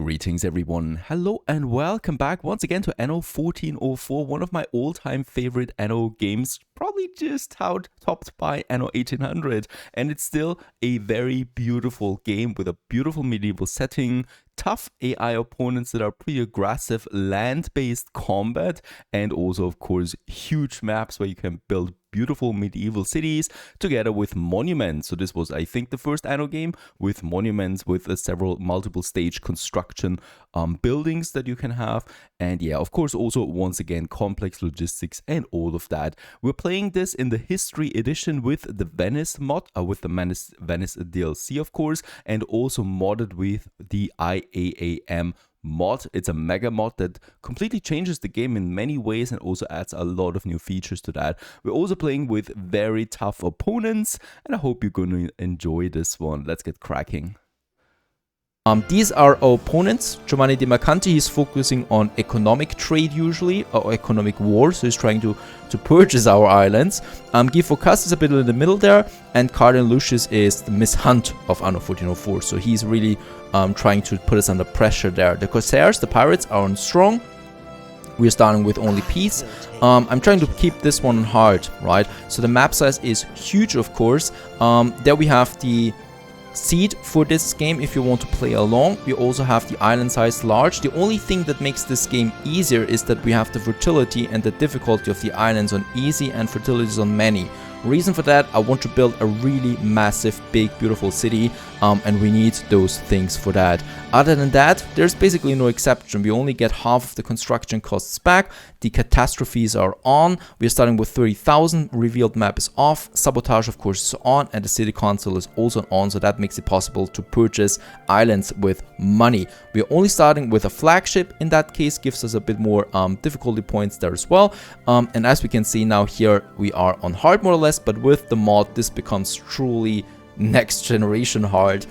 Greetings everyone, hello and welcome back once again to Anno 1404, one of my all-time favorite Anno games, probably just topped by Anno 1800, and it's still a very beautiful game with a beautiful medieval setting, tough AI opponents that are pretty aggressive, land-based combat, and also of course huge maps where you can build beautiful medieval cities together with monuments. So this was, I think, the first Anno game with monuments, with several multiple stage construction buildings that you can have, and yeah, of course also once again complex logistics and all of that. We're playing this in the history edition with the Venice mod, with the Venice DLC of course, and also modded with the I.A.A.M mod. It's a mega mod that completely changes the game in many ways and also adds a lot of new features to that. We're also playing with very tough opponents, and I hope you're going to enjoy this one. Let's get cracking. These are our opponents. Giovanni De Mercanti, he's focusing on economic trade usually, or economic war, so he's trying to purchase our islands. Guy Focas is a bit in the middle there, and Cardinal Lucius is the Miss Hunt of Anno 1404, so he's really trying to put us under pressure there. The Corsairs, the pirates, are on strong. We're starting with only peace. I'm trying to keep this one on hard, right? So the map size is huge, of course. There we have the seed for this game if you want to play along. We also have the island size large. The only thing that makes this game easier is that we have the fertility and the difficulty of the islands on easy and fertilities on many. Reason for that, I want to build a really massive, big, beautiful city, and we need those things for that. Other than that, there's basically no exception. We only get half of the construction costs back. The catastrophes are on. We're starting with 30,000. Revealed map is off. Sabotage, of course, is on, and the city council is also on, so that makes it possible to purchase islands with money. We're only starting with a flagship. In that case, gives us a bit more difficulty points there as well. And as we can see now here, we are on hard more or less, but with the mod, this becomes truly next generation hard,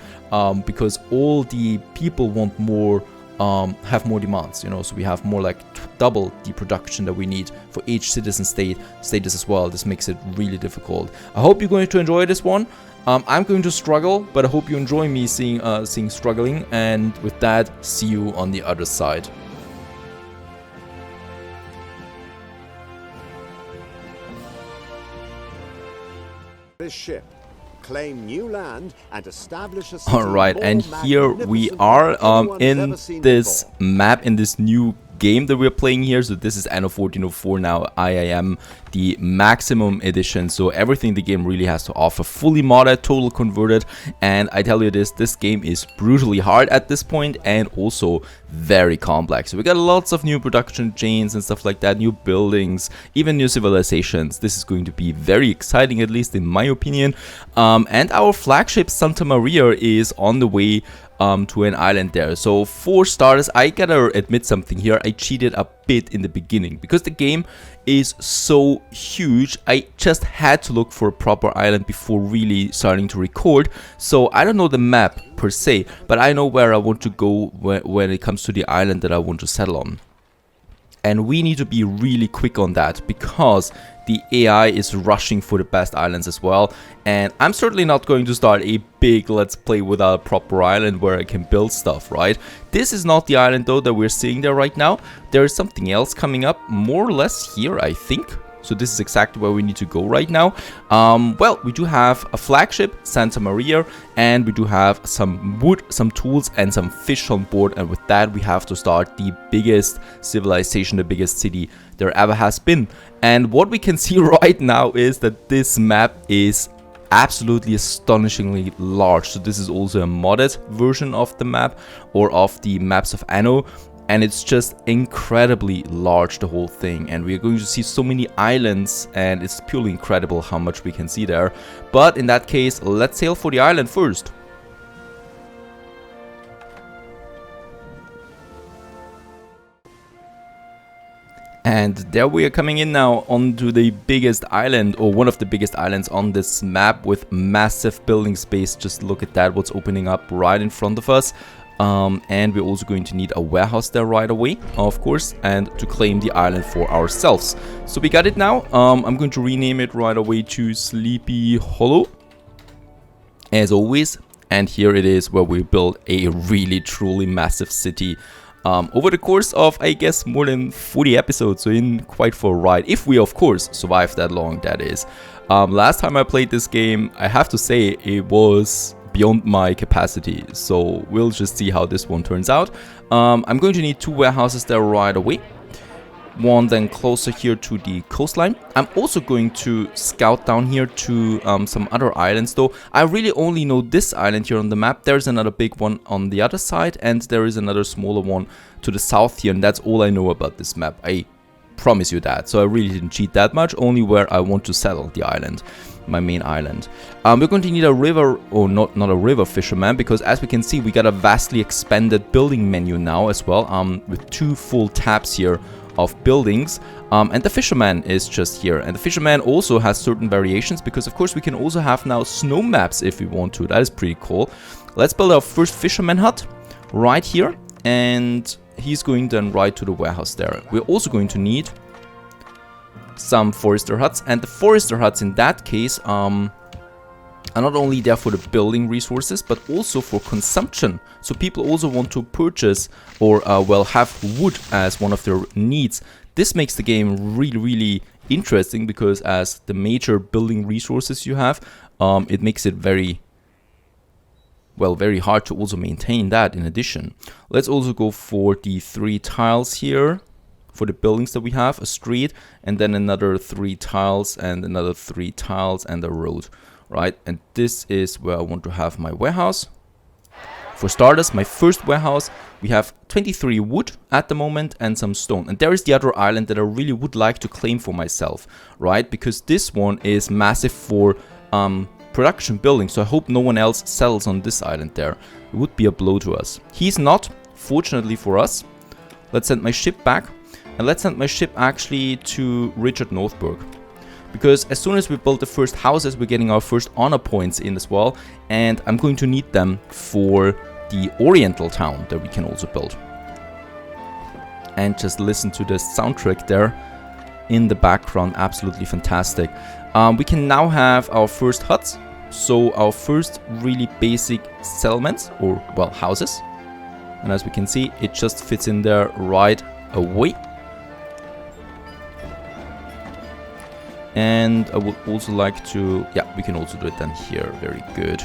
because all the people want more, have more demands, you know, so we have more like double the production that we need for each citizen status as well. This makes it really difficult. I hope you're going to enjoy this one. I'm going to struggle, but I hope you enjoy me seeing struggling, and with that, see you on the other side. This ship, claim new land and establish a city. All right, and here we are in this map, in this new game that we're playing here. So this is Anno 1404 now, I.A.A.M, the maximum edition, so everything the game really has to offer, fully modded, total converted, and I tell you this game is brutally hard at this point and also very complex. So we got lots of new production chains and stuff like that, new buildings, even new civilizations. This is going to be very exciting, at least in my opinion, and our flagship Santa Maria is on the way to an island there. So for starters, I gotta admit something here. I cheated a bit in the beginning because the game is so huge. I just had to look for a proper island before really starting to record. So I don't know the map per se, but I know where I want to go when it comes to the island that I want to settle on. And we need to be really quick on that because the AI is rushing for the best islands as well. And I'm certainly not going to start a big let's play without a proper island where I can build stuff, right? This is not the island though that we're seeing there right now. There is something else coming up more or less here, I think. So this is exactly where we need to go right now. Well, we do have a flagship, Santa Maria, and we do have some wood, some tools, and some fish on board. And with that, we have to start the biggest civilization, the biggest city there ever has been. And what we can see right now is that this map is absolutely astonishingly large. So this is also a modded version of the map, or of the maps of Anno. And it's just incredibly large, the whole thing, and we're going to see so many islands, and it's purely incredible how much we can see there. But in that case, let's sail for the island first. And there we are coming in now onto the biggest island, or one of the biggest islands on this map, with massive building space. Just look at that, what's opening up right in front of us. And we're also going to need a warehouse there right away, of course, and to claim the island for ourselves. So we got it now. I'm going to rename it right away to Sleepy Hollow, as always. And here it is where we build a really truly massive city over the course of, I guess, more than 40 episodes, so in quite for a ride, if we of course survive that long, that is. Last time I played this game, I have to say it was beyond my capacity, so we'll just see how this one turns out. I'm going to need 2 warehouses there right away. One then closer here to the coastline. I'm also going to scout down here to some other islands, though I really only know this island here on the map. There's another big one on the other side, and there is another smaller one to the south here, and that's all I know about this map. I promise you that. So I really didn't cheat that much, only where I want to settle the island, my main island. We're going to need a river, or not a river fisherman, because as we can see, we got a vastly expanded building menu now as well, with 2 full tabs here of buildings, and the fisherman is just here, and the fisherman also has certain variations, because of course we can also have now snow maps if we want to. That is pretty cool. Let's build our first fisherman hut right here, and he's going then right to the warehouse there. We're also going to need some forester huts, and the forester huts in that case are not only there for the building resources, but also for consumption. So people also want to purchase or, well, have wood as one of their needs. This makes the game really, really interesting, because as the major building resources you have, it makes it very, well, very hard to also maintain that in addition. Let's also go for the 3 tiles here for the buildings that we have, a street, and then another 3 tiles, and another 3 tiles, and a road. Right, and this is where I want to have my warehouse. For starters, my first warehouse, we have 23 wood at the moment and some stone. And there is the other island that I really would like to claim for myself, right? Because this one is massive for production building, so I hope no one else settles on this island there. It would be a blow to us. He's not, fortunately for us. Let's send my ship back, and let's send my ship actually to Richard Northburg. Because as soon as we build the first houses, we're getting our first honor points in as well. And I'm going to need them for the Oriental town that we can also build. And just listen to the soundtrack there in the background. Absolutely fantastic. We can now have our first huts. So our first really basic settlements, or, well, houses. And as we can see, it just fits in there right away. And I would also like to, yeah, we can also do it then here. Very good.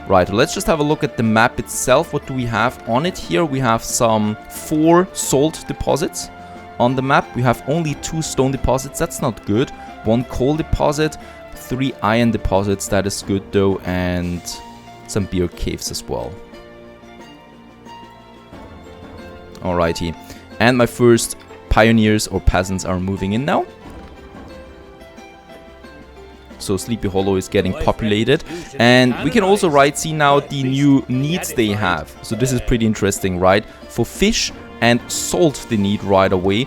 Right, let's just have a look at the map itself. What do we have on it here? We have some 4 salt deposits on the map. We have only 2 stone deposits. That's not good. 1 coal deposit, 3 iron deposits. That is good though. And some beer caves as well. Alrighty. And my first pioneers or peasants are moving in now. So Sleepy Hollow is getting populated, and we can also see now the new needs they have. So this is pretty interesting, right? For fish and salt they need right away.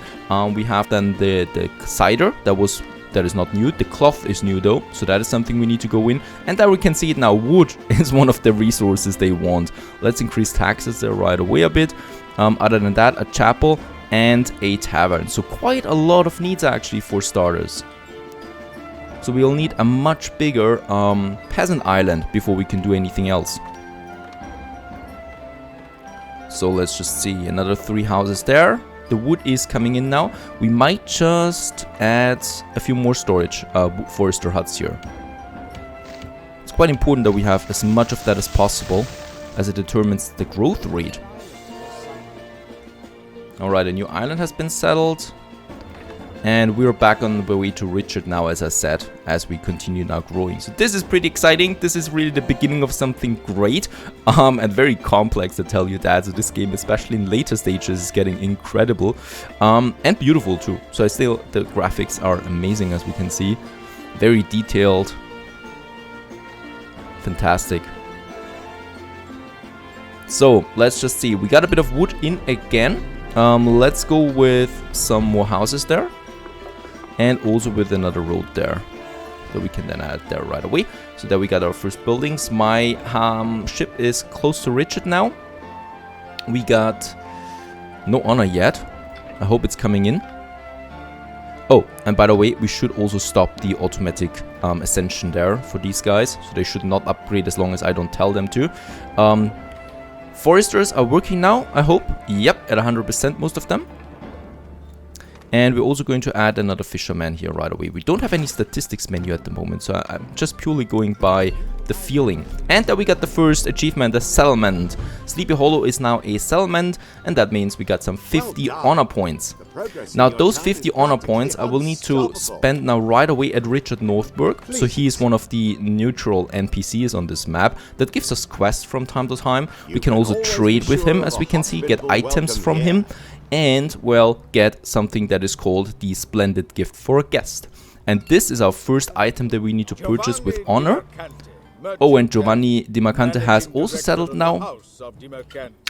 We have then the cider that is not new. The cloth is new though, so that is something we need to go in. And there we can see it now. Wood is one of the resources they want. Let's increase taxes there right away a bit. Other than that, a chapel and a tavern. So quite a lot of needs actually for starters. So we'll need a much bigger peasant island before we can do anything else. So let's just see, another 3 houses there. The wood is coming in now. We might just add a few more storage forester huts here. It's quite important that we have as much of that as possible, as it determines the growth rate. Alright, a new island has been settled. And we're back on the way to Richard now, as I said, as we continue now growing. So this is pretty exciting. This is really the beginning of something great and very complex, to tell you that. So this game, especially in later stages, is getting incredible and beautiful too. So the graphics are amazing, as we can see. Very detailed. Fantastic. So let's just see. We got a bit of wood in again. Let's go with some more houses there. And also with another road there that we can then add there right away. So there we got our first buildings. My ship is close to Richard now. We got no honor yet. I hope it's coming in. Oh, and by the way, we should also stop the automatic ascension there for these guys. So they should not upgrade as long as I don't tell them to. Foresters are working now, I hope. Yep, at 100% most of them. And we're also going to add another fisherman here right away. We don't have any statistics menu at the moment, so I'm just purely going by the feeling. And then we got the first achievement, the settlement. Sleepy Hollow is now a settlement, and that means we got some 50 honor points. Now those 50 honor points I will need to spend now right away at Richard Northberg. So he is one of the neutral NPCs on this map that gives us quests from time to time. We can also trade with him, as we can see, get items from him. And, well, get something that is called the Splendid Gift for a Guest. And this is our first item that we need to purchase with honor. Oh, and Giovanni Di Mercante has also settled now.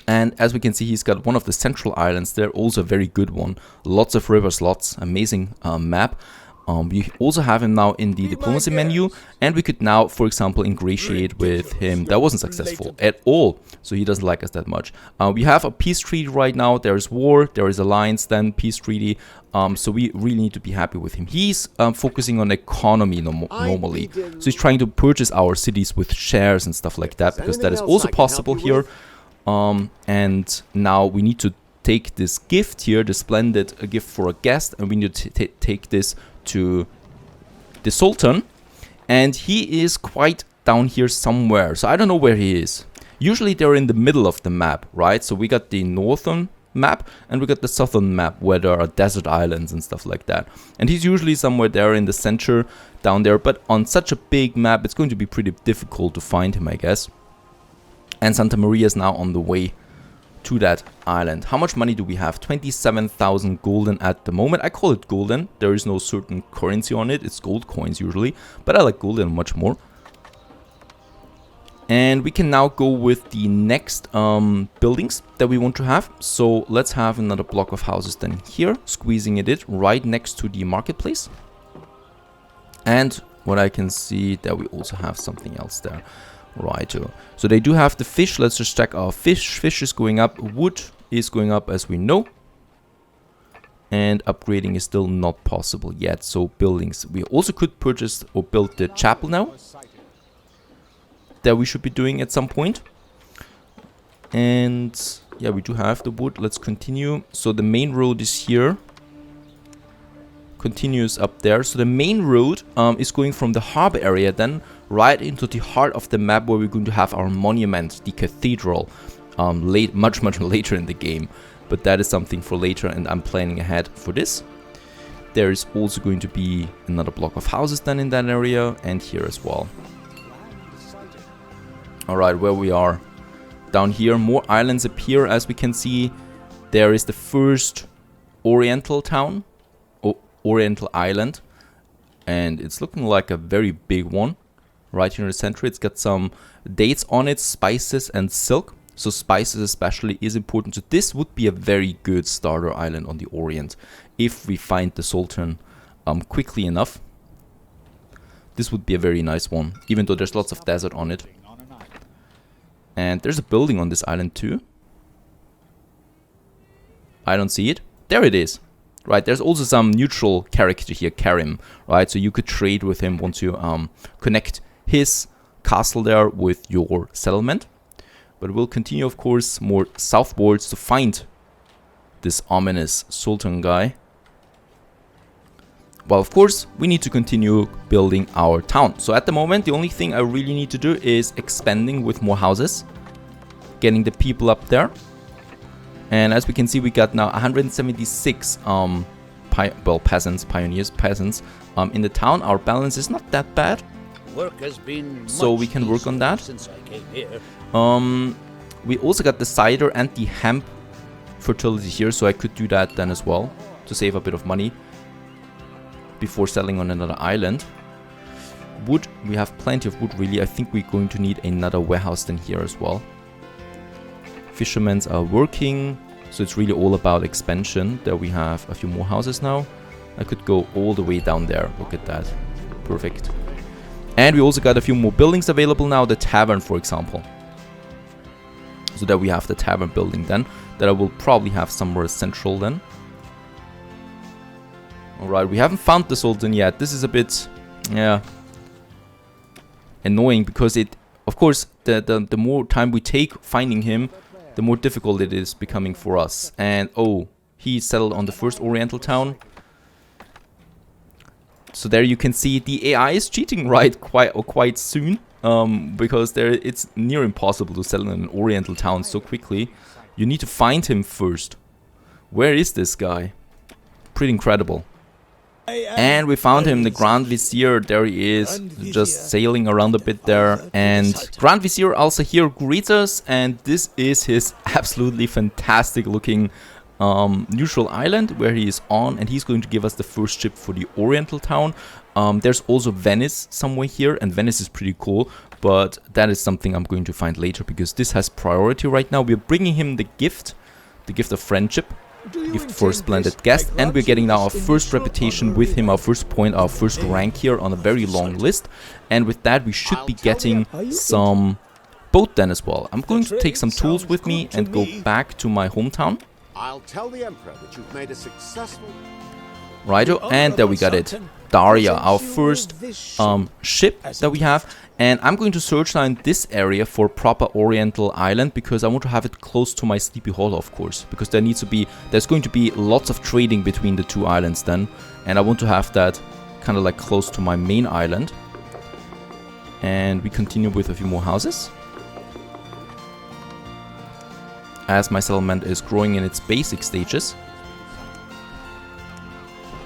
And as we can see, he's got one of the central islands there, also a very good one. Lots of river slots, amazing map. We also have him now in the diplomacy menu, and we could now, for example, ingratiate with him. That wasn't successful at all, so he doesn't like us that much. We have a peace treaty right now. There is war, there is alliance, then peace treaty. So we really need to be happy with him. He's focusing on economy normally, so he's trying to purchase our cities with shares and stuff like that, because that is also possible here. And now we need to take this gift here, the Splendid Gift for a Guest, and we need to take this to the Sultan, and he is quite down here somewhere, so I don't know where he is. Usually they're in the middle of the map, right? So we got the northern map and we got the southern map where there are desert islands and stuff like that, and he's usually somewhere there in the center down there, but on such a big map it's going to be pretty difficult to find him, I guess. And Santa Maria is now on the way to that island. How much money do we have? 27,000 golden at the moment. I call it golden. There is no certain currency on it. It's gold coins usually, but I like golden much more. And we can now go with the next buildings that we want to have. So let's have another block of houses then here, squeezing it right next to the marketplace. And what I can see that we also have something else there. Right, so they do have the fish. Let's just check our fish. Fish is going up. Wood is going up, as we know. And upgrading is still not possible yet. So buildings. We also could purchase or build the chapel now. That we should be doing at some point. And yeah, we do have the wood. Let's continue. So the main road is here. Continues up there. So the main road is going from the harbor area then right into the heart of the map, where we're going to have our monument, the cathedral, much later in the game. But that is something for later, and I'm planning ahead for this. There is also going to be another block of houses then in that area, and here as well. Alright, where we are. Down here, more islands appear, as we can see. There is the first Oriental town, Oriental island, and it's looking like a very big one. Right here in the center, it's got some dates on it, spices and silk. So spices especially is important. So this would be a very good starter island on the Orient if we find the Sultan quickly enough. This would be a very nice one, even though there's lots of desert on it. And there's a building on this island too. I don't see it. There it is. Right, there's also some neutral character here, Karim, right? So you could trade with him once you connect his castle there with your settlement. But we'll continue, of course, more southwards to find this ominous Sultan guy. Well, of course, we need to continue building our town. So at the moment, the only thing I really need to do is expanding with more houses, getting the people up there. And as we can see, we got now 176 peasants in the town. Our balance is not that bad, so we can work on that. Since I came here. We also got the cider and the hemp fertility here, so I could do that then as well to save a bit of money before settling on another island. Wood, we have plenty of wood really. I think we're going to need another warehouse then here as well. Fishermen are working, so it's really all about expansion. There we have a few more houses now. I could go all the way down there. Look at that. Perfect. And we also got a few more buildings available now. The tavern, for example. So that we have the tavern building then. That I will probably have somewhere central then. Alright, we haven't found the Sultan yet. This is a bit, yeah, annoying because it, of course, the more time we take finding him, the more difficult it is becoming for us. And oh, he settled on the first Oriental town. So there you can see the AI is cheating quite soon, because it's near impossible to settle in an Oriental town so quickly. You need to find him first. Where is this guy? Pretty incredible. And we found him, the Grand Vizier. There he is, just sailing around a bit there. And Grand Vizier also here greets us, and this is his absolutely fantastic looking neutral island where he is on, and he's going to give us the first ship for the Oriental town. There's also Venice somewhere here, and Venice is pretty cool, but that is something I'm going to find later because this has priority right now. We're bringing him the gift of friendship. Gift for a splendid guest, and we're getting now our first reputation with him, our first point, our first rank here on a very long list. And with that we should be getting some boat then as well. I'm going to take some tools with me and go back to my hometown. I'll tell the Emperor that you've made a successful... Righto, and there we got it. Daria, our first ship that we have. And I'm going to search now in this area for proper Oriental island because I want to have it close to my Sleepy Hollow, of course. Because there's going to be lots of trading between the two islands then. And I want to have that kind of like close to my main island. And we continue with a few more houses. As my settlement is growing in its basic stages.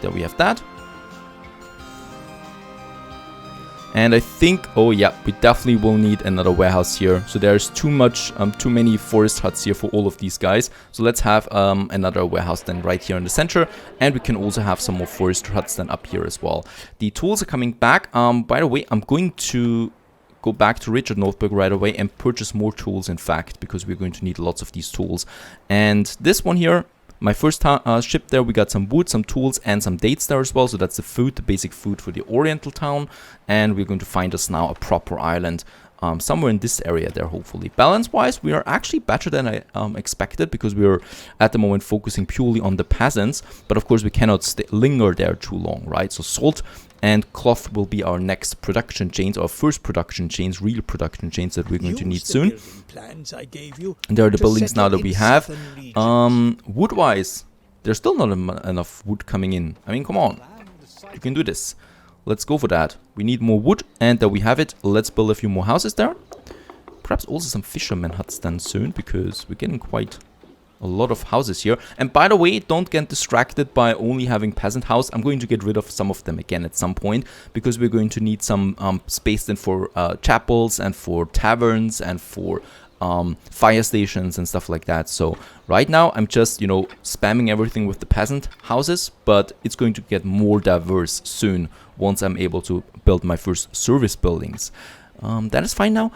There we have that. And I think, oh yeah, we definitely will need another warehouse here. So there's too many forest huts here for all of these guys. So let's have another warehouse then right here in the center. And we can also have some more forest huts then up here as well. The tools are coming back. By the way, I'm going to go back to Richard Northburg right away and purchase more tools, in fact, because we're going to need lots of these tools. And this one here, my first ship there, we got some wood, some tools, and some dates there as well. So that's the food, the basic food for the Oriental town. And we're going to find us now a proper island somewhere in this area there, hopefully. Balance-wise, we are actually better than I expected because we are at the moment focusing purely on the peasants. But of course, we cannot linger there too long, right? So salt and cloth will be our next production chains, our first production chains, real production chains that we're going to need soon. And there are the buildings now that we have. Wood-wise, there's still not enough wood coming in. I mean, come on. You can do this. Let's go for that. We need more wood, and there we have it. Let's build a few more houses there. Perhaps also some fisherman huts then soon, because we're getting quite a lot of houses here. And by the way, don't get distracted by only having peasant house. I'm going to get rid of some of them again at some point, because we're going to need some space then for chapels and for taverns and for fire stations and stuff like that. So right now I'm just, you know, spamming everything with the peasant houses, but it's going to get more diverse soon once I'm able to build my first service buildings. That is fine now.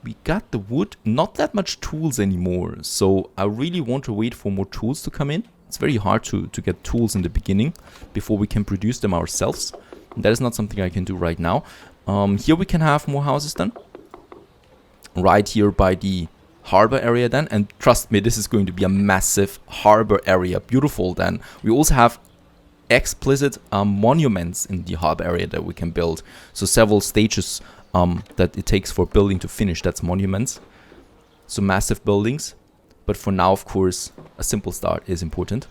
We got the wood, not that much tools anymore, so I really want to wait for more tools to come in. It's very hard to get tools in the beginning before we can produce them ourselves. And that is not something I can do right now. Here we can have more houses then. Right here by the harbor area then, and trust me, this is going to be a massive harbor area. Beautiful then. We also have explicit monuments in the harbor area that we can build. So several stages that it takes for building to finish, that's monuments. So massive buildings. But for now, of course, a simple start is important.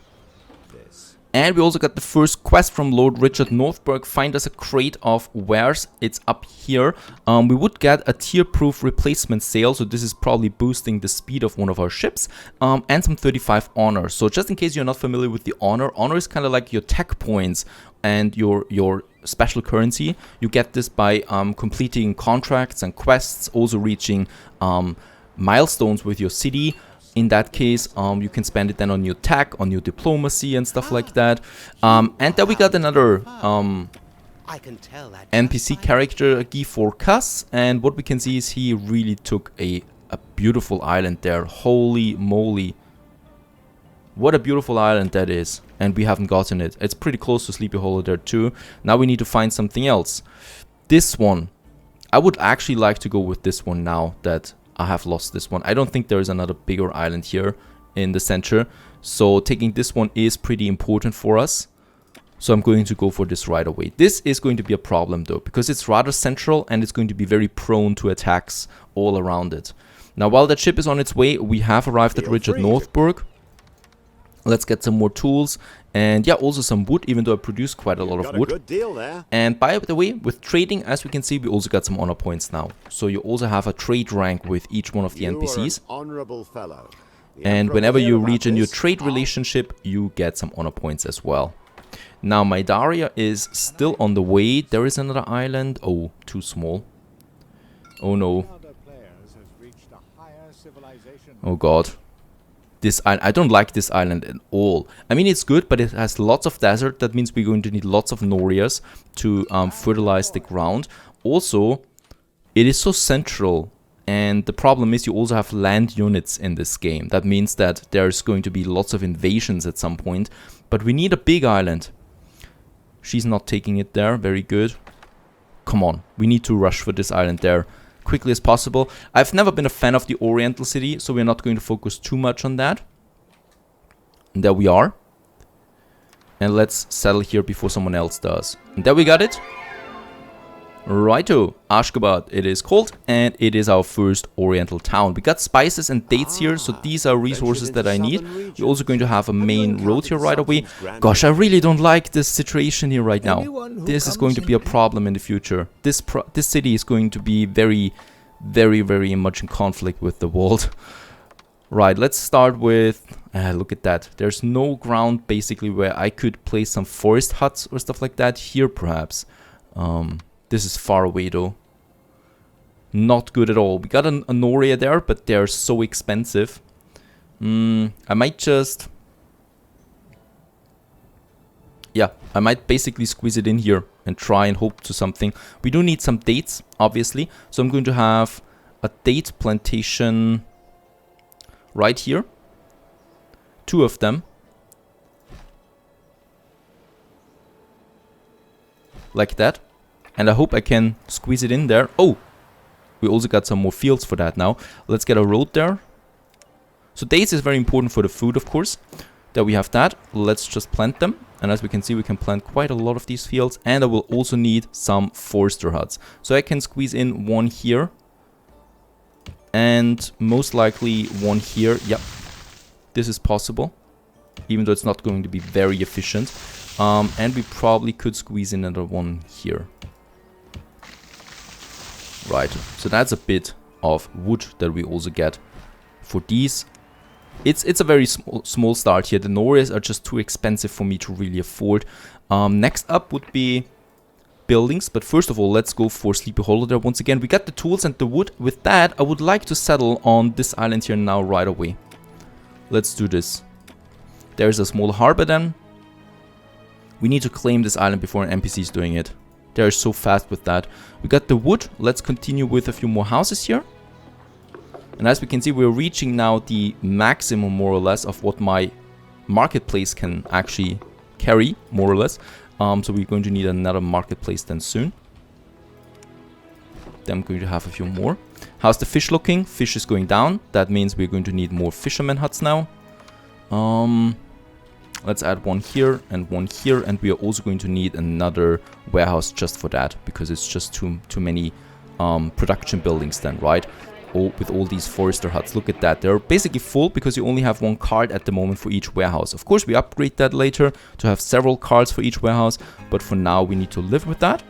And we also got the first quest from Lord Richard Northburg. Find us a crate of wares. It's up here. We would get a tier-proof replacement sail. So this is probably boosting the speed of one of our ships. And some 35 honor. So just in case you're not familiar with the honor. Honor is kind of like your tech points and your special currency. You get this by completing contracts and quests. Also reaching milestones with your city. In that case, you can spend it then on your tech, on your diplomacy and stuff like that. And then we got another NPC character, Guy Forcas. And what we can see is he really took a beautiful island there. Holy moly. What a beautiful island that is. And we haven't gotten it. It's pretty close to Sleepy Hollow there too. Now we need to find something else. This one. I would actually like to go with this one now that I have lost this one. I don't think there is another bigger island here in the center. So taking this one is pretty important for us. So I'm going to go for this right away. This is going to be a problem though, because it's rather central and it's going to be very prone to attacks all around it. Now, while that ship is on its way, we have arrived at Richard Northburg. Let's get some more tools and yeah, also some wood, even though I produce quite a lot of wood. Good deal there. And by the way, with trading, as we can see, we also got some honor points now. So you also have a trade rank with each one of the NPCs. Honorable fellow. And whenever you reach a new trade relationship, you get some honor points as well. Now, Nivarias is still on the way. There is another island. Oh, too small. Oh no. Oh god. I don't like this island at all. I mean, it's good, but it has lots of desert. That means we're going to need lots of Nivarias to fertilize the ground. Also, it is so central. And the problem is you also have land units in this game. That means that there's going to be lots of invasions at some point. But we need a big island. She's not taking it there. Very good. Come on. We need to rush for this island there quickly as possible. I've never been a fan of the Oriental city, so we're not going to focus too much on that. And there we are. And let's settle here before someone else does. And there we got it. Righto, Ashgabat it is called, and it is our first Oriental town. We got spices and dates here, so these are resources that I need. We're also going to have a main road here right away. Gosh, I really don't like this situation here right now. This is going to be a problem in the future. This city is going to be very, very, very much in conflict with the world. Right, let's start with... look at that. There's no ground basically where I could place some forest huts or stuff like that. Here perhaps. This is far away though. Not good at all. We got an Noria there, but they're so expensive. I might just... Yeah, I might basically squeeze it in here and try and hope to something. We do need some dates, obviously. So I'm going to have a date plantation right here. 2 of them. Like that. And I hope I can squeeze it in there. Oh! We also got some more fields for that now. Let's get a road there. So dates is very important for the food, of course. There we have that. Let's just plant them. And as we can see, we can plant quite a lot of these fields. And I will also need some forester huts. So I can squeeze in one here. And most likely one here. Yep. This is possible. Even though it's not going to be very efficient. And we probably could squeeze in another one here. Right, so that's a bit of wood that we also get for these. It's a very small start here. The Norias are just too expensive for me to really afford. Next up would be buildings, but first of all, let's go for Sleepy Hollow there once again. We got the tools and the wood. With that, I would like to settle on this island here now right away. Let's do this. There's a small harbor then. We need to claim this island before an NPC is doing it. They're so fast with that. We got the wood. Let's continue with a few more houses here. And as we can see, we're reaching now the maximum, more or less, of what my marketplace can actually carry, more or less. So we're going to need another marketplace then soon. Then I'm going to have a few more. How's the fish looking? Fish is going down. That means we're going to need more fisherman huts now. Let's add one here, and we are also going to need another warehouse just for that, because it's just too many production buildings then, right? With all these forester huts. Look at that. They're basically full because you only have one card at the moment for each warehouse. Of course, we upgrade that later to have several cards for each warehouse, but for now we need to live with that.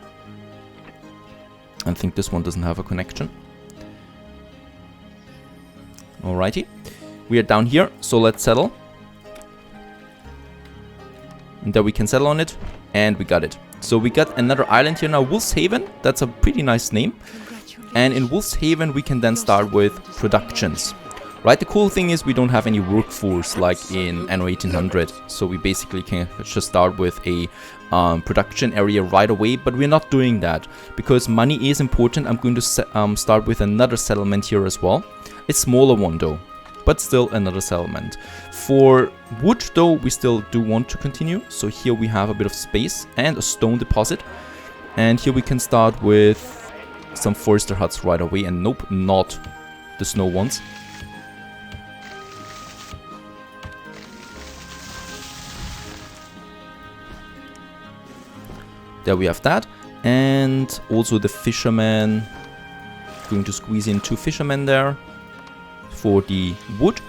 I think this one doesn't have a connection. Alrighty. We are down here, so let's settle. And there we can settle on it, and we got it. So we got another island here now, Wolf's Haven. That's a pretty nice name. And in Wolf's Haven, we can then start with productions. Right, the cool thing is we don't have any workforce like in Anno 1800. So we basically can just start with a production area right away. But we're not doing that because money is important. I'm going to start with another settlement here as well. A smaller one though, but still another settlement. For wood though, we still do want to continue. So here we have a bit of space and a stone deposit. And here we can start with some forester huts right away. And nope, not the snow ones. There we have that. And also the fisherman. Going to squeeze in 2 fishermen there for the wood.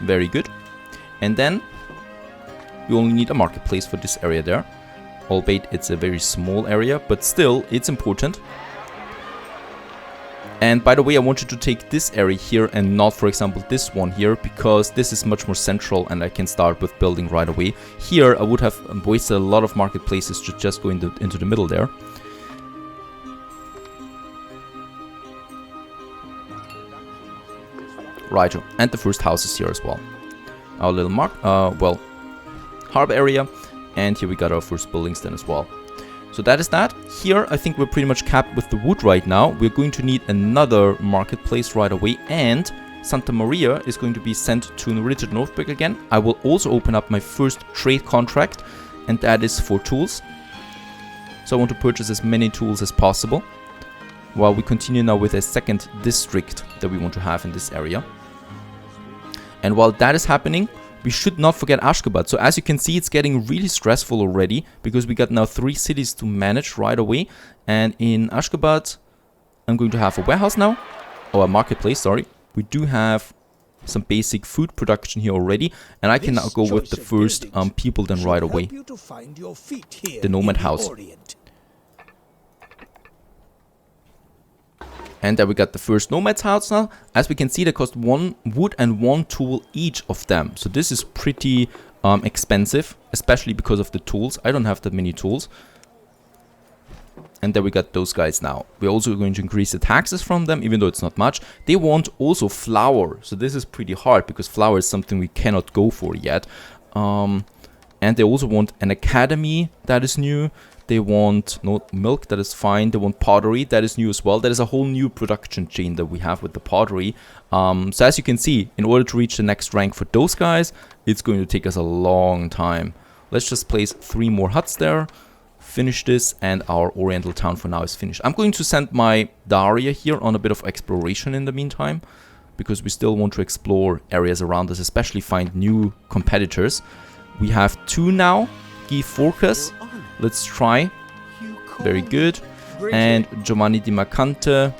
Very good. And then we only need a marketplace for this area there. Albeit it's a very small area, but still it's important. And by the way, I want you to take this area here and not, for example, this one here, because this is much more central and I can start with building right away. Here I would have wasted a lot of marketplaces to just go into the middle there. Right, and the first house is here as well. Our little harbor area, and here we got our first buildings then as well. So that is that. Here I think we're pretty much capped with the wood right now. We're going to need another marketplace right away, and Santa Maria is going to be sent to Rigid Northburg again. I will also open up my first trade contract, and that is for tools. So I want to purchase as many tools as possible, while we continue now with a second district that we want to have in this area. And while that is happening, we should not forget Ashgabat. So as you can see, it's getting really stressful already, because we got now 3 cities to manage right away. And in Ashgabat, I'm going to have a warehouse now, or a marketplace, sorry. We do have some basic food production here already, and I can now go with the first people then right away. The Nomad House. And there we got the first Nomad's house now. As we can see, they cost 1 wood and 1 tool each of them. So this is pretty expensive, especially because of the tools. I don't have that many tools. And there we got those guys now. We're also going to increase the taxes from them, even though it's not much. They want also flour. So this is pretty hard, because flour is something we cannot go for yet. And they also want an academy that is new. They want milk, that is fine. They want pottery, that is new as well. That is a whole new production chain that we have with the pottery. So as you can see, in order to reach the next rank for those guys, it's going to take us a long time. Let's just place 3 more huts there. Finish this, and our Oriental town for now is finished. I'm going to send my Daria here on a bit of exploration in the meantime, because we still want to explore areas around us, especially find new competitors. We have 2 now. Guy Forcas. Let's try. Very good. And Giovanni Di Macante.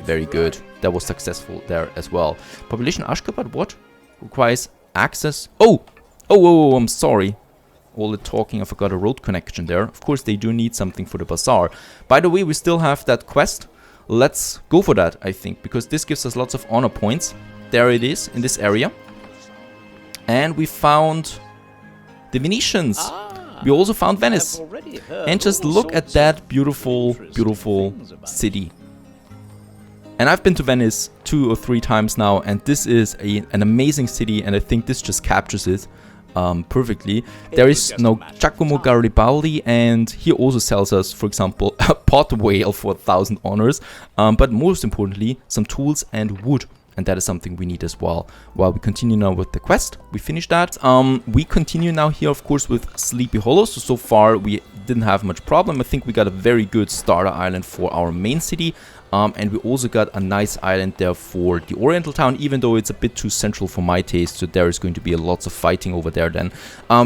Very good. That was successful there as well. Population Ashgabat, what? Requires access. Oh, I'm sorry. All the talking, I forgot a road connection there. Of course, they do need something for the bazaar. By the way, we still have that quest. Let's go for that, I think, because this gives us lots of honor points. There it is, in this area. And we found the Venetians. We also found Venice. And just look at that beautiful, beautiful city. And I've been to Venice 2 or 3 times now, and this is an amazing city, and I think this just captures it perfectly. There is no Giacomo Garibaldi, and he also sells us, for example, a pot whale for 1,000 honors, but most importantly, some tools and wood. And that is something we need as well. While we continue now with the quest, we finished that. We continue now here, of course, with Sleepy Hollow. So far, we didn't have much problem. I think we got a very good starter island for our main city. And we also got a nice island there for the Oriental town, even though it's a bit too central for my taste. So there is going to be lots of fighting over there then.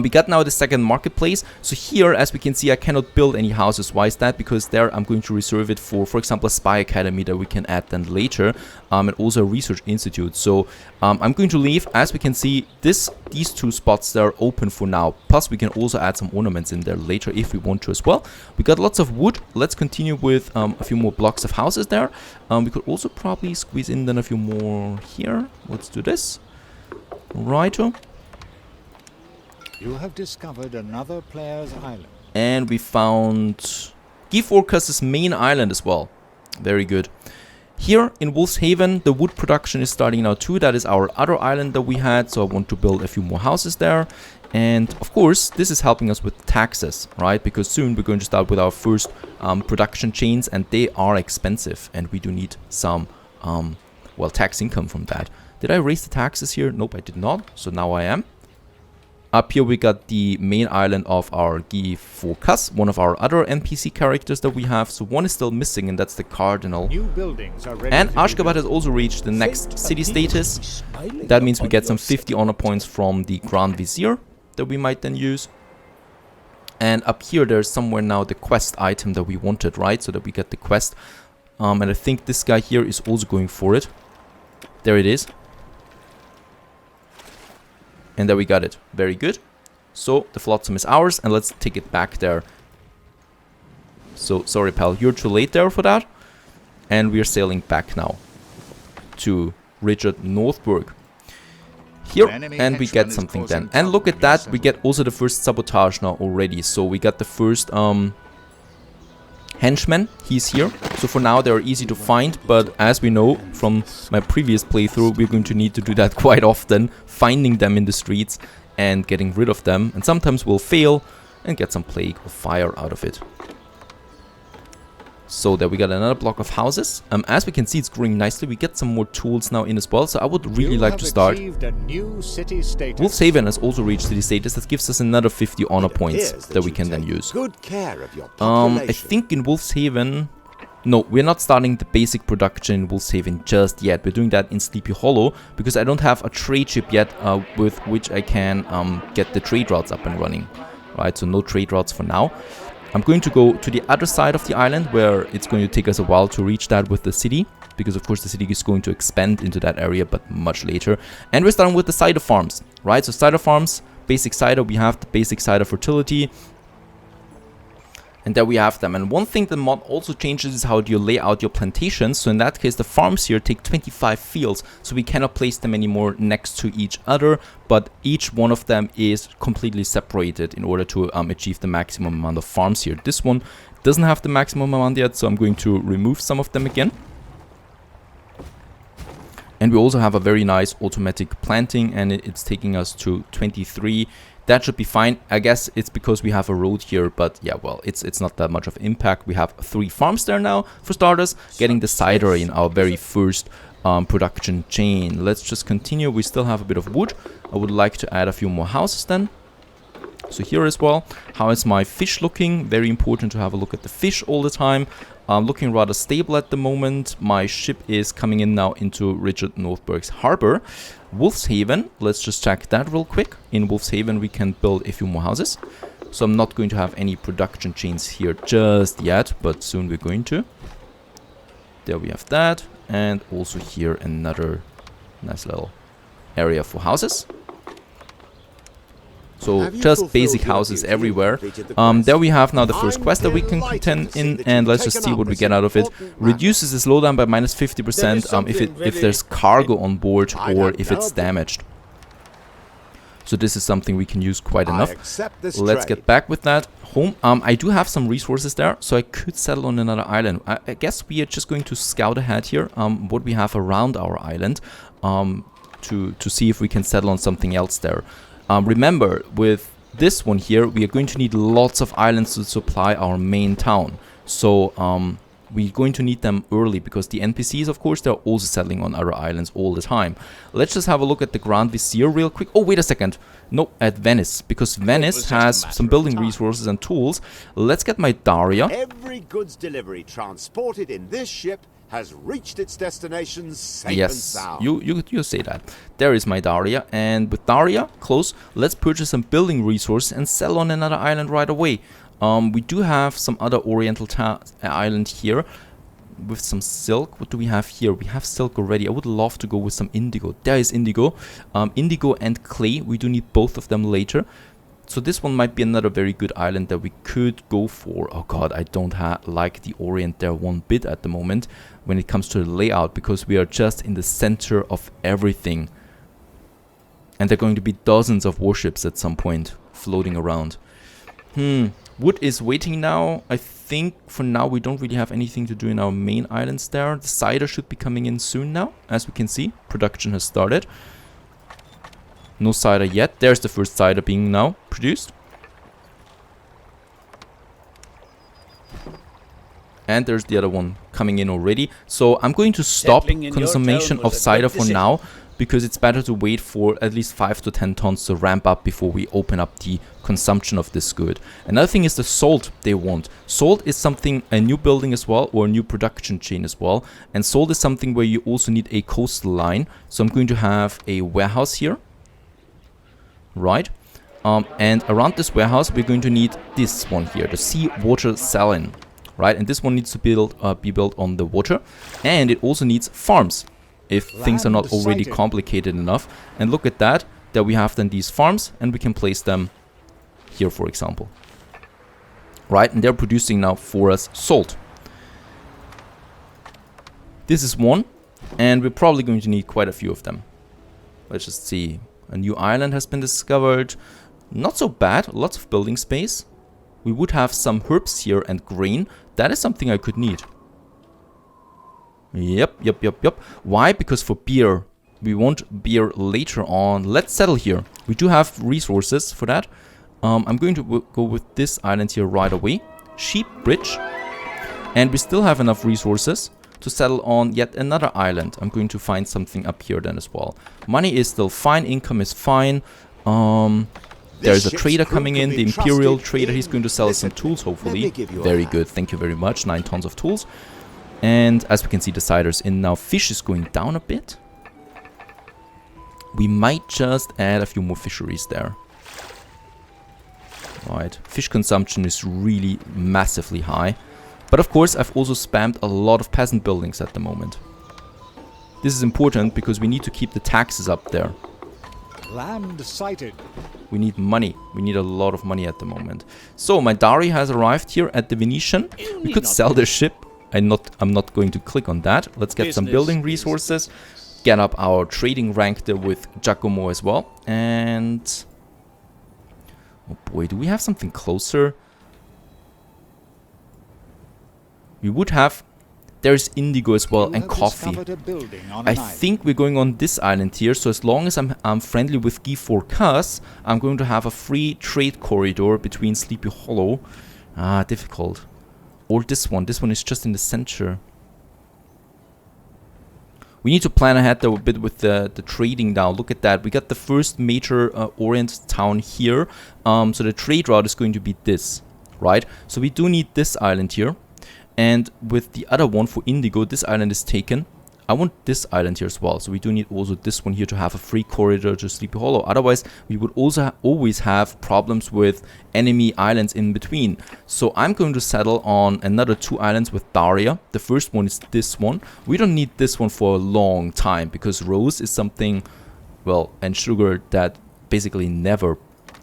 We got now the second marketplace. So here, as we can see, I cannot build any houses. Why is that? Because there I'm going to reserve it for example, a spy academy that we can add then later. And also a research institute. So I'm going to leave. As we can see, these 2 spots there are open for now. Plus, we can also add some ornaments in there later if we want to as well. We got lots of wood. Let's continue with a few more blocks of houses there. We could also probably squeeze in then a few more here. Let's do this. Righto. You have discovered another player's island. And we found Guy Forcas's main island as well. Very good. Here in Wolf's Haven, the wood production is starting now too. That is our other island that we had. So I want to build a few more houses there. And of course, this is helping us with taxes, right? Because soon we're going to start with our first production chains, and they are expensive. And we do need some, tax income from that. Did I raise the taxes here? Nope, I did not. So now I am. Up here we got the main island of our Guy Forcas, one of our other NPC characters that we have. So one is still missing, and that's the Cardinal. New buildings are ready. And Ashgabat has also reached the next city status. That means we get some 50 honor points from the Grand Vizier that we might then use. And up here, there's somewhere now the quest item that we wanted, right? So that we get the quest. And I think this guy here is also going for it. There it is. And there we got it. Very good. So the flotsam is ours, and let's take it back there. So, sorry pal, you're too late there for that. And we're sailing back now to Richard Northburg. Here, and we get something then. And look at that, we get also the first sabotage now already. So we got the first henchman, he's here. So for now they are easy to find, but as we know from my previous playthrough, we're going to need to do that quite often, finding them in the streets and getting rid of them. And sometimes we'll fail and get some plague or fire out of it. So there we got another block of houses. As we can see, it's growing nicely. We get some more tools now in as well. So I would really like to start. Wolf's Haven has also reached city status. That gives us another 50 honor points that we can then use. Good care of your I think in Wolf's Haven... No, we're not starting the basic production in Wolf's Haven just yet. We're doing that in Sleepy Hollow because I don't have a trade ship yet with which I can get the trade routes up and running. Right, so no trade routes for now. I'm going to go to the other side of the island where it's going to take us a while to reach that with the city. Because of course the city is going to expand into that area, but much later. And we're starting with the cider farms, right? So cider farms, basic cider, we have the basic cider fertility. And there we have them. And one thing the mod also changes is how do you lay out your plantations. So in that case, the farms here take 25 fields. So we cannot place them anymore next to each other. But each one of them is completely separated in order to achieve the maximum amount of farms here. This one doesn't have the maximum amount yet. So I'm going to remove some of them again. And we also have a very nice automatic planting. And it's taking us to 23. That should be fine. I guess it's because we have a road here, but yeah, well, it's not that much of impact. We have 3 farms there now, for starters, getting the cider in our very first production chain. Let's just continue. We still have a bit of wood. I would like to add a few more houses then. So here as well, how is my fish looking? Very important to have a look at the fish all the time. Looking rather stable at the moment. My ship is coming in now into Richard Northburg's harbor. Wolf's Haven, let's just check that real quick. In Wolf's Haven we can build a few more houses. So I'm not going to have any production chains here just yet, but soon we're going to. There we have that. And also here another nice little area for houses. So just basic houses everywhere. There we have now the first quest that we can contend in, and let's just see what we get out of it. Reduces the slowdown by minus 50% if there's cargo on board or if it's damaged. So this is something we can use quite enough. Let's get back with that. Home. I do have some resources there, so I could settle on another island. I guess we are just going to scout ahead here what we have around our island to see if we can settle on something else there. Remember, with this one here, we are going to need lots of islands to supply our main town. So, we're going to need them early because the NPCs, of course, they're also settling on other islands all the time. Let's just have a look at the Grand Vizier real quick. Oh, wait a second. No, at Venice, because Venice has some building resources and tools. Let's get my Daria. Every goods delivery transported in this ship has reached its destination safe and sound. You say that. There is my Daria, and with Daria close, let's purchase some building resources and sell on another island right away. We do have some other Oriental island here with some silk. What do we have here? We have silk already. I would love to go with some indigo. There is indigo. Indigo and clay. We do need both of them later. So this one might be another very good island that we could go for. Oh god, I don't like the Orient there one bit at the moment when it comes to the layout, because we are just in the center of everything. And there are going to be dozens of warships at some point floating around. Wood is waiting now. I think for now we don't really have anything to do in our main islands there. The cider should be coming in soon now, as we can see. Production has started. No cider yet. There's the first cider being now produced. And there's the other one coming in already. So I'm going to stop consumption of cider for now, because it's better to wait for at least 5 to 10 tons to ramp up before we open up the consumption of this good. Another thing is the salt they want. Salt is something, a new building as well, or a new production chain as well. And salt is something where you also need a coastal line. So I'm going to have a warehouse here. Right. And around this warehouse, we're going to need this one here, the seawater salon, right? And this one needs to be built on the water, and it also needs farms if things are not already complicated enough. And look at that, that we have then these farms, and we can place them here, for example, right? And they're producing now for us salt. This is one, and we're probably going to need quite a few of them. Let's just see. A new island has been discovered. Not so bad, lots of building space. We would have some herbs here and grain. That is something I could need. Yep. Why? Because for beer, we want beer later on. Let's settle here. We do have resources for that. I'm going to go with this island here right away. Sheep Bridge. And we still have enough resources to settle on yet another island. I'm going to find something up here then as well. Money is still fine, income is fine. There's a trader coming in, the Imperial trader. He's going to sell us some tools, hopefully. Very good, thank you very much. 9 tons of tools. And as we can see, the cider's in now. Fish is going down a bit. We might just add a few more fisheries there. Right, fish consumption is really massively high. But of course, I've also spammed a lot of peasant buildings at the moment. This is important because we need to keep the taxes up there. Land sighted. We need money. We need a lot of money at the moment. So my dowry has arrived here at the Venetian. We could sell the ship. I'm not going to click on that. Let's get some building resources. Get up our trading rank there with Giacomo as well. And oh boy, do we have something closer? We would have. There's indigo as well and coffee. I think we're going on this island here. So as long as I'm friendly with Guy Forcas, I'm going to have a free trade corridor between Sleepy Hollow. Difficult. Or this one. This one is just in the center. We need to plan ahead though a bit with the trading now. Look at that. We got the first major Orient town here. So the trade route is going to be this, right? So we do need this island here. And with the other one for indigo, this island is taken. I want this island here as well. So we do need also this one here to have a free corridor to Sleepy Hollow. Otherwise, we would also always have problems with enemy islands in between. So I'm going to settle on another 2 islands with Daria. The first one is this one. We don't need this one for a long time because rose is something, well, and sugar that basically never,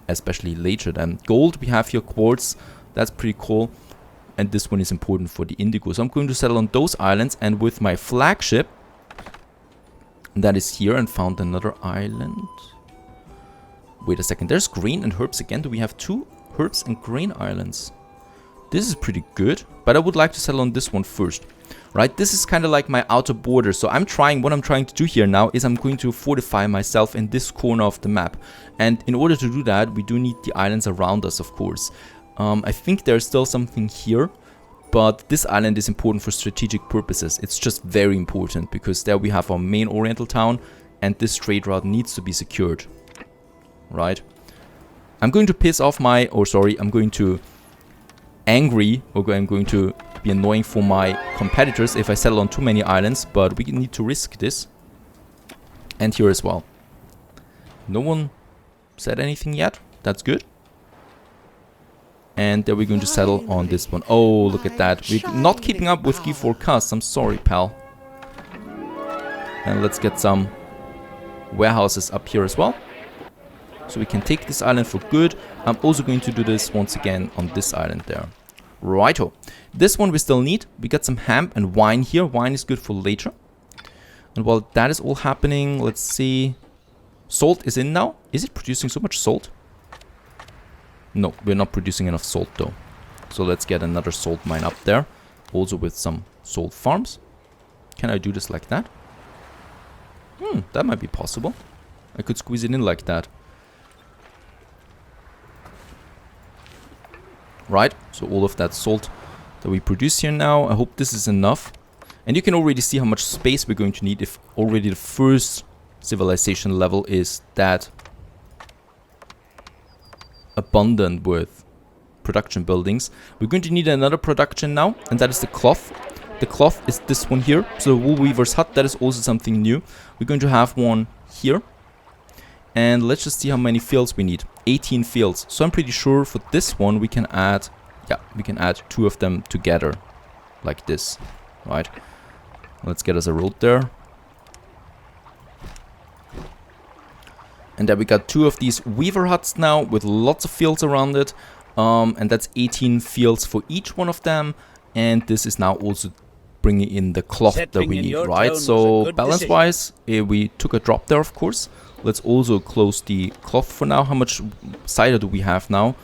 especially later than gold. We have here quartz. That's pretty cool. And this one is important for the indigo. So I'm going to settle on those islands. And with my flagship, that is here, and found another island. Wait a second. There's grain and herbs again. Do we have 2 herbs and grain islands? This is pretty good. But I would like to settle on this one first. Right? This is kind of like my outer border. So what I'm trying to do here now is I'm going to fortify myself in this corner of the map. And in order to do that, we do need the islands around us, of course. I think there's still something here, but this island is important for strategic purposes. It's just very important because there we have our main Oriental town and this trade route needs to be secured. Right? I'm going to piss off I'm going to I'm going to be annoying for my competitors if I settle on too many islands, but we need to risk this. And here as well. No one said anything yet. That's good. And then we're going to settle on this one. Oh, look at that. We're not keeping up with Guy Forcas. I'm sorry, pal. And let's get some warehouses up here as well. So we can take this island for good. I'm also going to do this once again on this island there. Righto. This one we still need. We got some hemp and wine here. Wine is good for later. And while that is all happening, let's see. Salt is in now. Is it producing so much salt? No, we're not producing enough salt though. So let's get another salt mine up there. Also with some salt farms. Can I do this like that? That might be possible. I could squeeze it in like that. Right, so all of that salt that we produce here now. I hope this is enough. And you can already see how much space we're going to need if already the first civilization level is that abundant with production buildings. We're going to need another production now, and that is the cloth. The cloth is this one here. So the wool weaver's hut, that is also something new. We're going to have one here. And let's just see how many fields we need. 18 fields. So I'm pretty sure for this one we can add, yeah, we can add 2 of them together. Like this, right? Let's get us a road there. And then we got 2 of these weaver huts now with lots of fields around it. And that's 18 fields for each one of them. And this is now also bringing in the cloth that we need, right? So balance-wise, we took a drop there, of course. Let's also close the cloth for now. How much cider do we have now?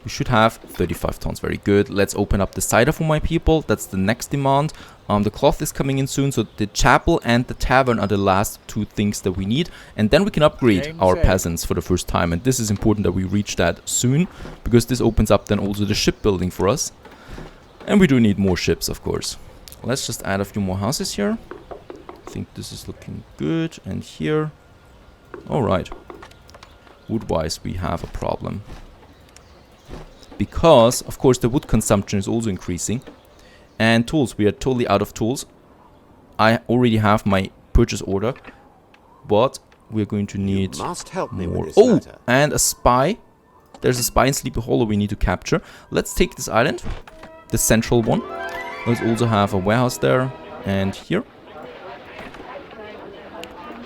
We should have 35 tons. Very good. Let's open up the cider for my people. That's the next demand. The cloth is coming in soon, so the chapel and the tavern are the last 2 things that we need. And then we can upgrade our peasants for the first time. And this is important that we reach that soon, because this opens up then also the shipbuilding for us. And we do need more ships, of course. Let's just add a few more houses here. I think this is looking good. And here. Alright. Wood-wise, we have a problem. Because, of course, the wood consumption is also increasing. And tools, we are totally out of tools. I already have my purchase order. But we're going to need more. Oh, and a spy. There's a spy in Sleepy Hollow we need to capture. Let's take this island. The central one. Let's also have a warehouse there. And here.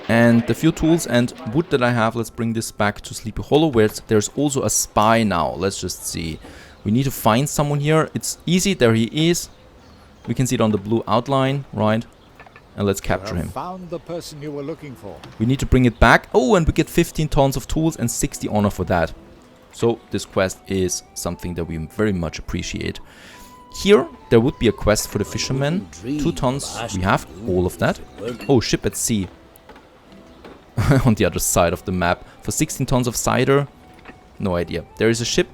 And the few tools and wood that I have, let's bring this back to Sleepy Hollow, where there's also a spy now. Let's just see. We need to find someone here. It's easy. There he is. We can see it on the blue outline, right? And let's capture him. Found the person you were looking for. We need to bring it back. Oh, and we get 15 tons of tools and 60 honor for that. So this quest is something that we very much appreciate. Here, there would be a quest for the fishermen. 2 tons. We have all of that. Oh, ship at sea. On the other side of the map. For 16 tons of cider. No idea. There is a ship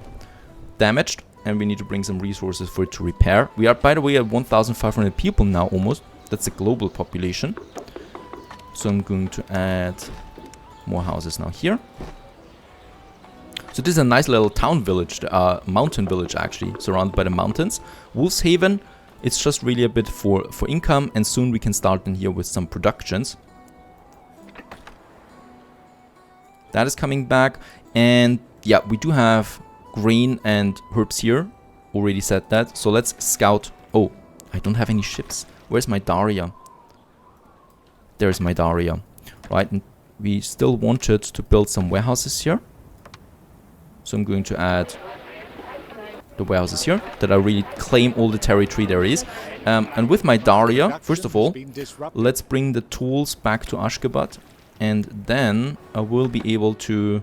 damaged. And we need to bring some resources for it to repair. We are, by the way, at 1,500 people now almost. That's a global population. So I'm going to add more houses now here. So this is a nice little town village, mountain village actually, surrounded by the mountains. Wolfshaven, it's just really a bit for income, and soon we can start in here with some productions. That is coming back, and yeah, we do have grain and herbs here. Already said that, so let's scout. Oh, I don't have any ships. Where's my Daria? There's my Daria. Right, and we still wanted to build some warehouses here. So I'm going to add the warehouses here, that I really claim all the territory there is. And with my Daria, first of all, let's bring the tools back to Ashgabat. And then I will be able to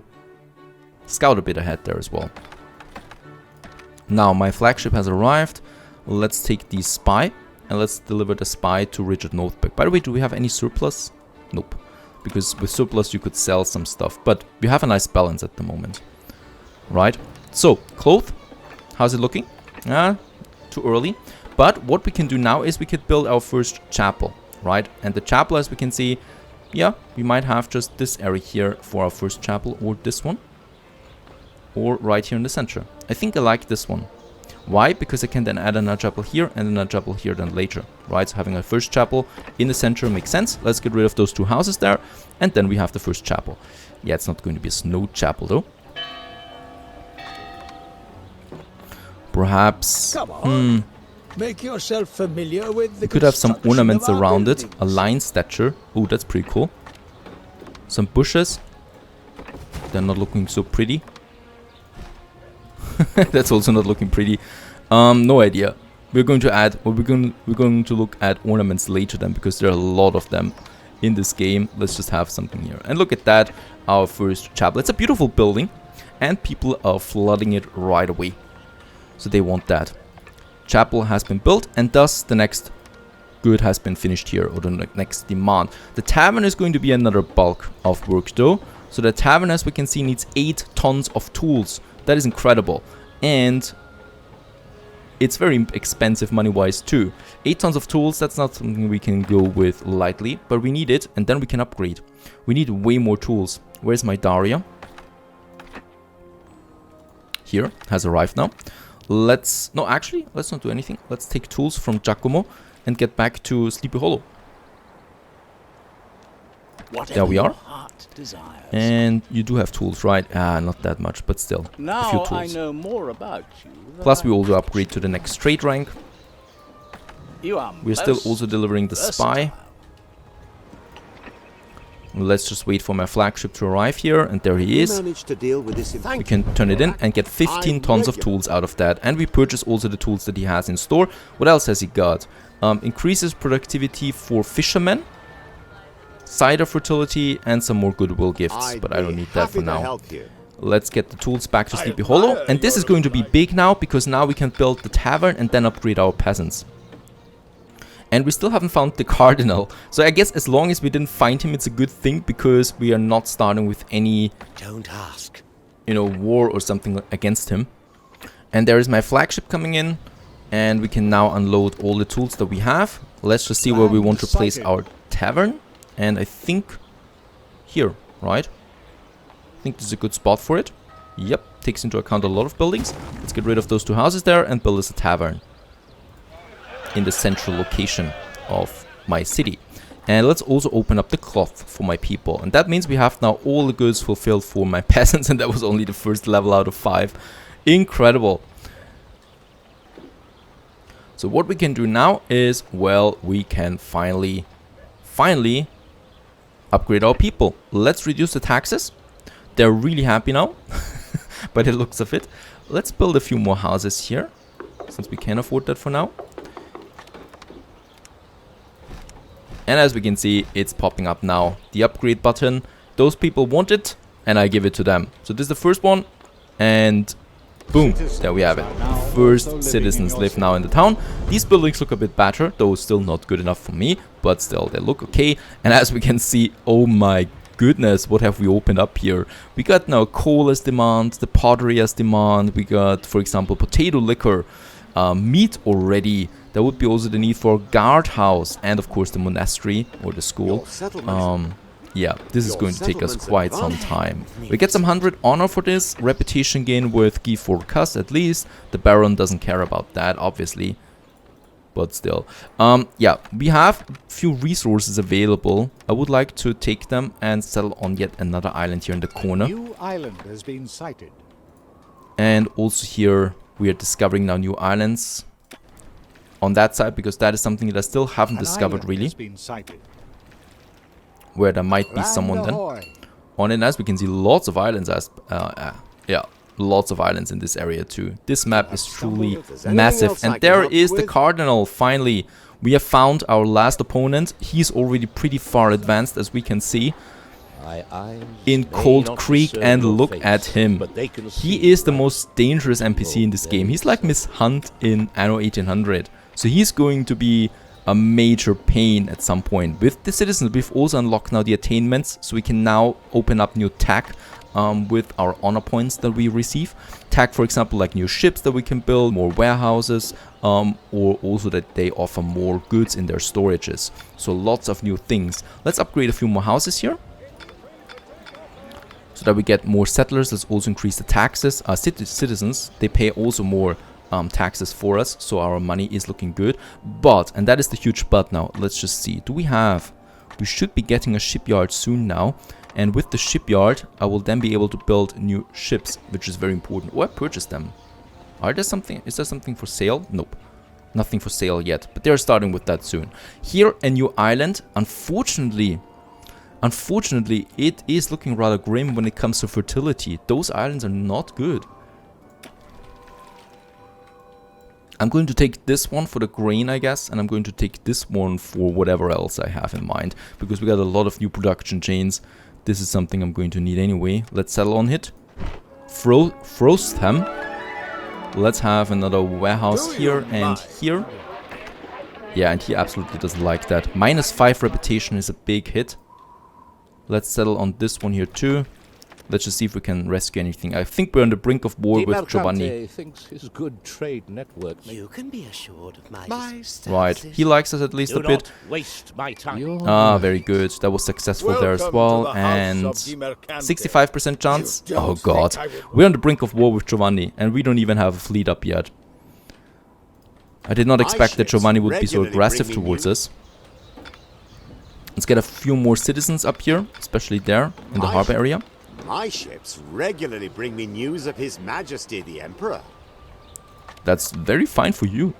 scout a bit ahead there as well. Now my flagship has arrived. Let's take the spy and let's deliver the spy to Richard Northbeck. By the way, do we have any surplus? Nope. Because with surplus you could sell some stuff. But we have a nice balance at the moment. Right, so cloth, how's it looking? Too early. But what we can do now is we could build our first chapel, right? And the chapel, as we can see, yeah, we might have just this area here for our first chapel, or this one, or right here in the center. I think I like this one. Why? Because I can then add another chapel here and another chapel here then later, right? So having a first chapel in the center makes sense. Let's get rid of those 2 houses there, and then we have the first chapel. Yeah, it's not going to be a snow chapel though. Perhaps, Make yourself familiar with the we could have some ornaments around it. A lion statue. Oh, that's pretty cool. Some bushes. They're not looking so pretty. That's also not looking pretty. No idea. We're going to add, or we're going to look at ornaments later then, because there are a lot of them in this game. Let's just have something here. And look at that, our first chapel. It's a beautiful building, and people are flooding it right away. So they want that. Chapel has been built, and thus the next good has been finished here, or the next demand. The tavern is going to be another bulk of work though. So the tavern, as we can see, needs 8 tons of tools. That is incredible. And it's very expensive money-wise too. 8 tons of tools, that's not something we can go with lightly, but we need it, and then we can upgrade. We need way more tools. Where's my Daria? Here, has arrived now. Let's not do anything. Let's take tools from Giacomo and get back to Sleepy Hollow. There we are. Heart desires. And you do have tools, right? Ah, not that much, but still. A few Now I tools. know more about you. than Plus, we I also was. upgrade to the next trade rank. You are We're still most also delivering the spy. versatile. Let's just wait for my flagship to arrive here. And there he is. Managed to deal with this. We can turn it in and get 15 tons of tools out of that. And we purchase also the tools that he has in store. What else has he got? Increases productivity for fishermen, cider fertility, and some more goodwill gifts. But I don't need that for now. Let's get the tools back to Sleepy Hollow. And this is going to be big now, because now we can build the tavern and then upgrade our peasants. And we still haven't found the Cardinal. So I guess as long as we didn't find him, it's a good thing, because we are not starting with any, Don't ask. you know, war or something against him. And there is my flagship coming in. And we can now unload all the tools that we have. Let's just see where we want to place our tavern. And I think here, right? I think this is a good spot for it. Yep, takes into account a lot of buildings. Let's get rid of those two houses there and build us a tavern in the central location of my city. And let's also open up the cloth for my people. And that means we have now all the goods fulfilled for my peasants. And that was only the first level out of 5. Incredible. So what we can do now is, well, we can finally upgrade our people. Let's reduce the taxes. They're really happy now, by the looks of it. Let's build a few more houses here, since we can afford that for now. And as we can see, it's popping up now. The upgrade button. Those people want it, and I give it to them. So this is the first one, and boom, there we have it. First citizens live now in the town. These buildings look a bit better, though still not good enough for me, but still they look okay. And as we can see, oh my goodness, what have we opened up here? We got now coal as demand, the pottery as demand. We got, for example, potato liquor, meat already. There would be also the need for a guardhouse, and of course the monastery or the school. Yeah, this is going to take us quite some time. We get some 100 honor for this, reputation gain worth G for Cuss at least. The Baron doesn't care about that, obviously. But still. Yeah, we have a few resources available. I would like to take them and settle on yet another island here in the corner. A new island has been sighted. And also here we are discovering now new islands on that side, because that is something that I still haven't discovered really. Has been sighted. Where there might be someone then. On it, as we can see, lots of islands as yeah, lots of islands in this area too. This map is truly massive. And there is the Cardinal, finally. We have found our last opponent. He's already pretty far advanced, as we can see, in Cold Creek, and look at him. He is the most dangerous NPC in this game. He's like Miss Hunt in Anno 1800. So he's going to be a major pain at some point. With the citizens, we've also unlocked now the attainments, so we can now open up new tech with our honor points that we receive. Tech, for example, like new ships that we can build, more warehouses, or also that they offer more goods in their storages. So lots of new things. Let's upgrade a few more houses here, so that we get more settlers. Let's also increase the taxes. Citizens, they pay also more taxes for us, so our money is looking good. But, and that is the huge but now, let's just see, we should be getting a shipyard soon now, and with the shipyard I will then be able to build new ships, which is very important. Oh, I purchased them. Is there something for sale? Nope, nothing for sale yet, but they're starting with that soon. Here, a new island. Unfortunately, it is looking rather grim when it comes to fertility. Those islands are not good. I'm going to take this one for the grain, I guess, and I'm going to take this one for whatever else I have in mind, because we got a lot of new production chains. This is something I'm going to need anyway. Let's settle on it. Frostham. Let's have another warehouse here and here. Yeah, and he absolutely doesn't like that. -5 reputation is a big hit. Let's settle on this one here too. Let's just see if we can rescue anything. I think we're on the brink of war with Giovanni. Thinks his good trade network. You can be assured of my Right, he likes us at least a bit. Waste my time. Ah, very good. That was successful there as well. And 65% chance. Oh god. We're on the brink of war with Giovanni, and we don't even have a fleet up yet. I did not expect that Giovanni would be so aggressive towards us. Let's get a few more citizens up here, especially there in the harbor area. My ships regularly bring me news of His Majesty the Emperor. That's very fine for you.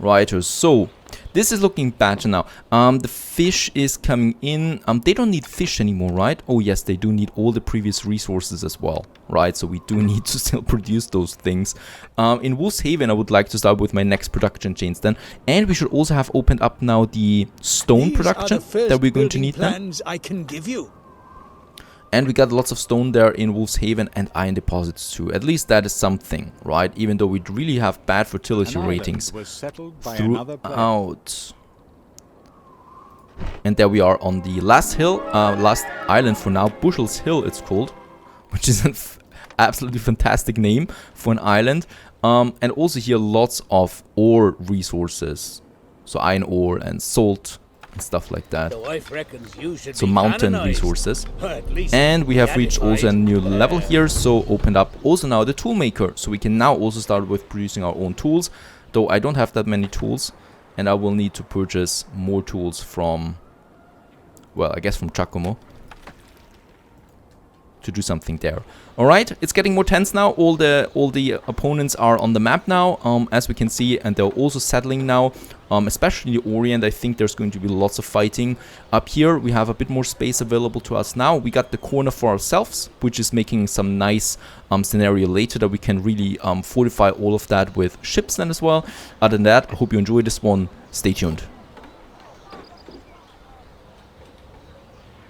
Right, so this is looking better now. The fish is coming in. They don't need fish anymore, right? Oh yes, they do need all the previous resources as well, right? So we do need to still produce those things. In Wolf's Haven, I would like to start with my next production chains then. And we should also have opened up now the stone production that we're going to need then. I can give you. And we got lots of stone there in Wolf's Haven and iron deposits too. At least that is something, right? Even though we really have bad fertility ratings throughout. And there we are on the last hill, last island for now, Bushel's Hill it's called. Which is an absolutely fantastic name for an island. And also here lots of ore resources. So iron ore and salt. And stuff like that. So mountain resources. And we have reached also a new level here, so opened up also now the tool maker. So we can now also start with producing our own tools, though I don't have that many tools, and I will need to purchase more tools from, well, I guess from Giacomo to do something there. Alright, it's getting more tense now. All the opponents are on the map now, as we can see, and they're also settling now. Especially the Orient, I think there's going to be lots of fighting. Up here, we have a bit more space available to us now. We got the corner for ourselves, which is making some nice scenario later that we can really fortify all of that with ships then as well. Other than that, I hope you enjoyed this one. Stay tuned.